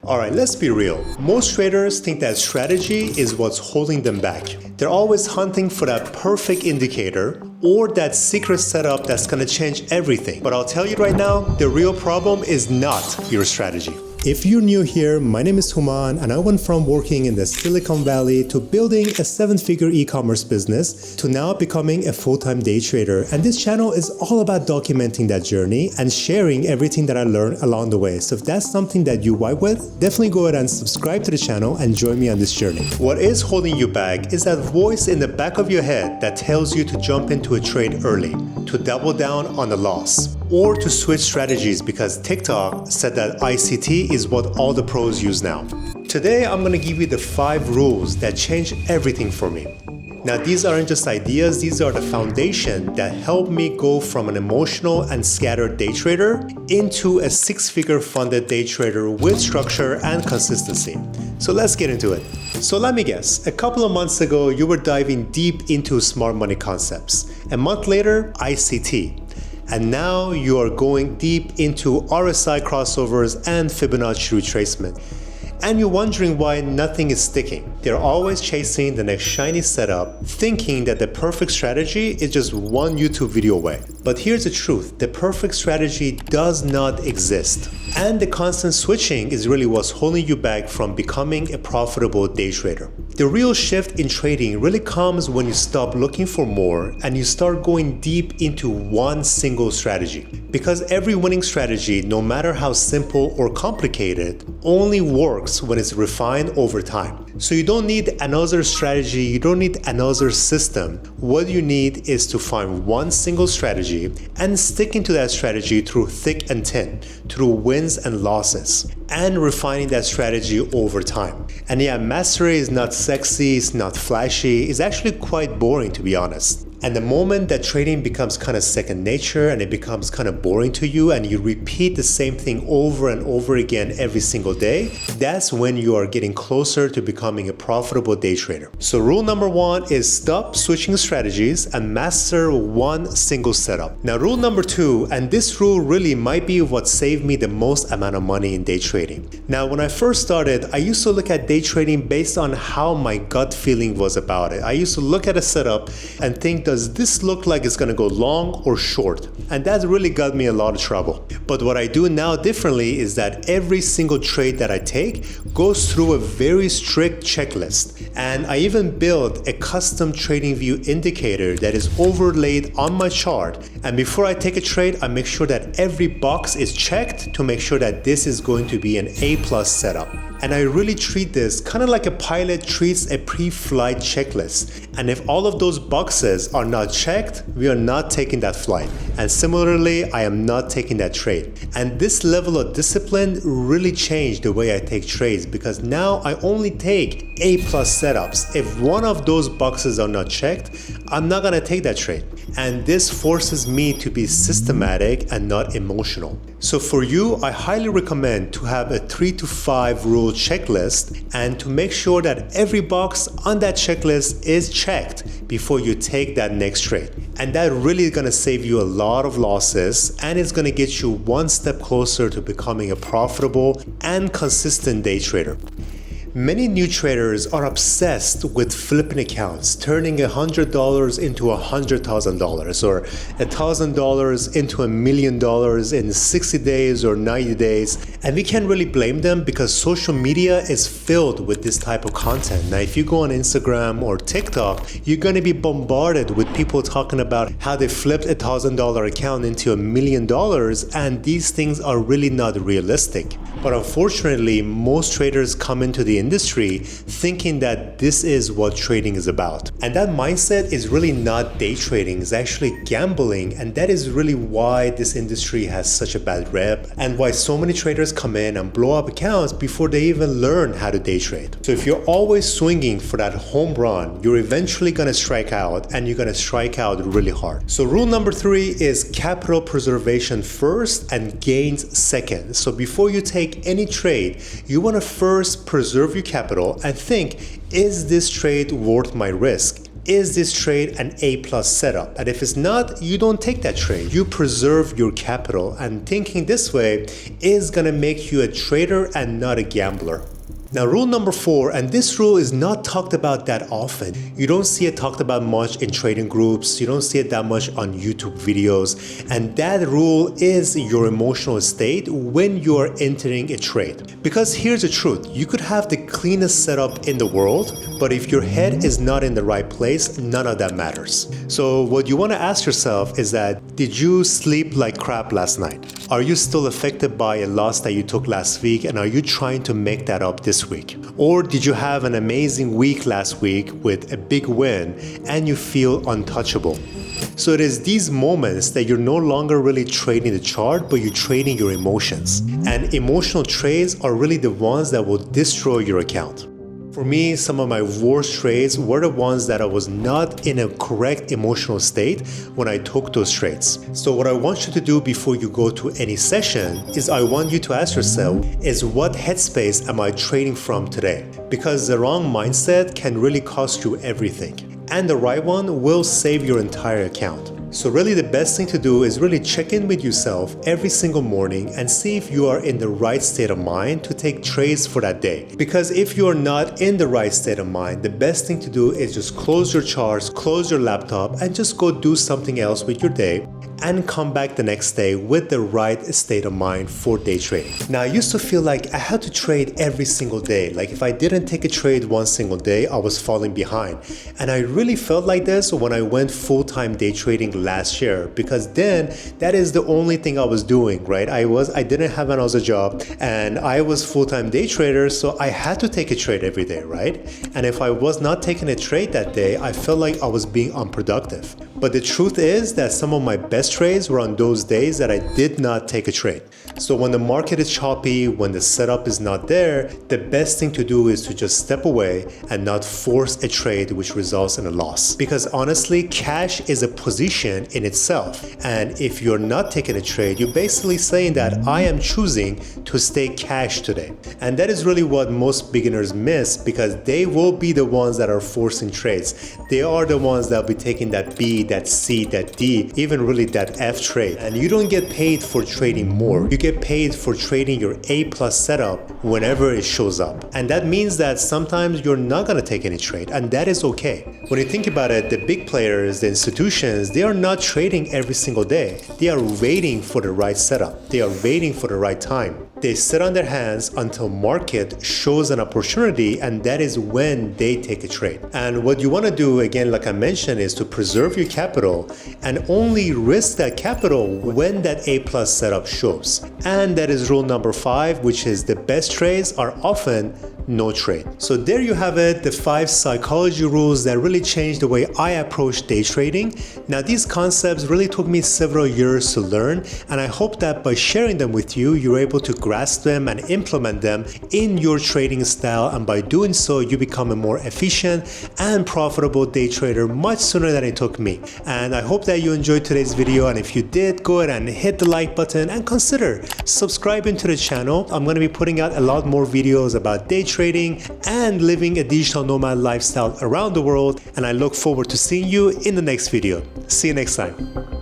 Alright, let's be real. Most traders think that strategy is what's holding them back. They're always hunting for that perfect indicator or that secret setup that's gonna change everything. But I'll tell you right now, the real problem is not your strategy. If you're new here, my name is Houman and I went from working in the Silicon Valley to building a 7-figure e-commerce business to now becoming a full-time day trader. And this channel is all about documenting that journey and sharing everything that I learned along the way. So if that's something that you vibe with, definitely go ahead and subscribe to the channel and join me on this journey. What is holding you back is that voice in the back of your head that tells you to jump into a trade early, to double down on the loss, or to switch strategies because TikTok said that ICT is what all the pros use now. Today, I'm gonna give you the 5 rules that change everything for me. Now, these aren't just ideas, these are the foundation that helped me go from an emotional and scattered day trader into a 6-figure funded day trader with structure and consistency. So let's get into it. So let me guess, a couple of months ago, you were diving deep into smart money concepts. A month later, ICT. And now you are going deep into RSI crossovers and Fibonacci retracement. And you're wondering why nothing is sticking. They're always chasing the next shiny setup, thinking that the perfect strategy is just one YouTube video away. But here's the truth, the perfect strategy does not exist. And the constant switching is really what's holding you back from becoming a profitable day trader. The real shift in trading really comes when you stop looking for more and you start going deep into one single strategy. Because every winning strategy, no matter how simple or complicated, only works when it's refined over time. So you don't need another strategy, you don't need another system. What you need is to find one single strategy and sticking to that strategy through thick and thin, through wins and losses, and refining that strategy over time. And yeah, mastery is not sexy, it's not flashy, it's actually quite boring to be honest. And the moment that trading becomes kind of second nature and it becomes kind of boring to you and you repeat the same thing over and over again every single day, that's when you are getting closer to becoming a profitable day trader. So rule number 1 is stop switching strategies and master one single setup. Now rule number 2, and this rule really might be what saved me the most amount of money in day trading. Now when I first started, I used to look at day trading based on how my gut feeling was about it. I used to look at a setup and think, does this look like it's gonna go long or short? And that really got me a lot of trouble. But what I do now differently is that every single trade that I take goes through a very strict checklist. And I even build a custom trading view indicator that is overlaid on my chart. And before I take a trade, I make sure that every box is checked to make sure that this is going to be an A+ setup. And I really treat this kind of like a pilot treats a pre-flight checklist. And if all of those boxes are not checked, we are not taking that flight. And similarly, I am not taking that trade. And this level of discipline really changed the way I take trades because now I only take A+ setups. If one of those boxes are not checked, I'm not gonna take that trade. And this forces me to be systematic and not emotional. So for you, I highly recommend to have a 3 to 5 rule checklist and to make sure that every box on that checklist is checked before you take that next trade. And that really is gonna save you a lot of losses and it's gonna get you one step closer to becoming a profitable and consistent day trader. Many new traders are obsessed with flipping accounts, turning $100 into $100,000 or $1,000 into $1 million in 60 days or 90 days. And we can't really blame them because social media is filled with this type of content. Now, if you go on Instagram or TikTok, you're going to be bombarded with people talking about how they flipped a $1,000 account into $1 million, and these things are really not realistic. But unfortunately, most traders come into the industry thinking that this is what trading is about. And that mindset is really not day trading, it's actually gambling. And that is really why this industry has such a bad rep and why so many traders come in and blow up accounts before they even learn how to day trade. So if you're always swinging for that home run, you're eventually gonna strike out and you're gonna strike out really hard. So rule number 3 is capital preservation first and gains second. So before you take any trade, you wanna first preserve your capital and think, is this trade worth my risk? is this trade an A+ setup? And if it's not, you don't take that trade. You preserve your capital, and thinking this way is gonna make you a trader and not a gambler. Now, rule number 4, and this rule is not talked about that often. You don't see it talked about much in trading groups. You don't see it that much on YouTube videos. And that rule is your emotional state when you are entering a trade. Because here's the truth. You could have the cleanest setup in the world, but if your head is not in the right place, none of that matters. So what you want to ask yourself is that, did you sleep like crap last night? Are you still affected by a loss that you took last week, and are you trying to make that up this week? Or did you have an amazing week last week with a big win and you feel untouchable? So it is these moments that you're no longer really trading the chart, but you're trading your emotions. And emotional trades are really the ones that will destroy your account. For me, some of my worst trades were the ones that I was not in a correct emotional state when I took those trades. So what I want you to do before you go to any session is I want you to ask yourself, is what headspace am I trading from today? Because the wrong mindset can really cost you everything. And the right one will save your entire account. So really the best thing to do is really check in with yourself every single morning and see if you are in the right state of mind to take trades for that day. Because if you are not in the right state of mind, the best thing to do is just close your charts, close your laptop, and just go do something else with your day and come back the next day with the right state of mind for day trading. Now, I used to feel like I had to trade every single day. Like if I didn't take a trade one single day, I was falling behind. And I really felt like this when I went full-time day trading last year, because then that is the only thing I was doing, right? I didn't have another job and I was full-time day trader, so I had to take a trade every day, right? And if I was not taking a trade that day, I felt like I was being unproductive. But the truth is that some of my best trades were on those days that I did not take a trade. So when the market is choppy, when the setup is not there, the best thing to do is to just step away and not force a trade which results in a loss. Because honestly, cash is a position in itself. And if you're not taking a trade, you're basically saying that I am choosing to stay cash today. And that is really what most beginners miss, because they will be the ones that are forcing trades. They are the ones that will be taking that B, that C, that D, even really that F trade. And you don't get paid for trading more. You get paid for trading your A+ setup whenever it shows up. And that means that sometimes you're not going to take any trade, and that is okay. When you think about it, the big players, the institutions, they are not trading every single day. They are waiting for the right setup. They are waiting for the right time. They sit on their hands until market shows an opportunity, and that is when they take a trade. And what you want to do, again, like I mentioned, is to preserve your capital and only risk that capital when that A+ setup shows. And that is rule number 5, which is the best trades are often no trade. So there you have it, the 5 psychology rules that really changed the way I approach day trading. Now, these concepts really took me several years to learn, and I hope that by sharing them with you, you're able to grasp them and implement them in your trading style, and by doing so, you become a more efficient and profitable day trader much sooner than it took me. And I hope that you enjoyed today's video, and if you did, go ahead and hit the like button and consider subscribing to the channel. I'm going to be putting out a lot more videos about day trading and living a digital nomad lifestyle around the world, and I look forward to seeing you in the next video. See you next time.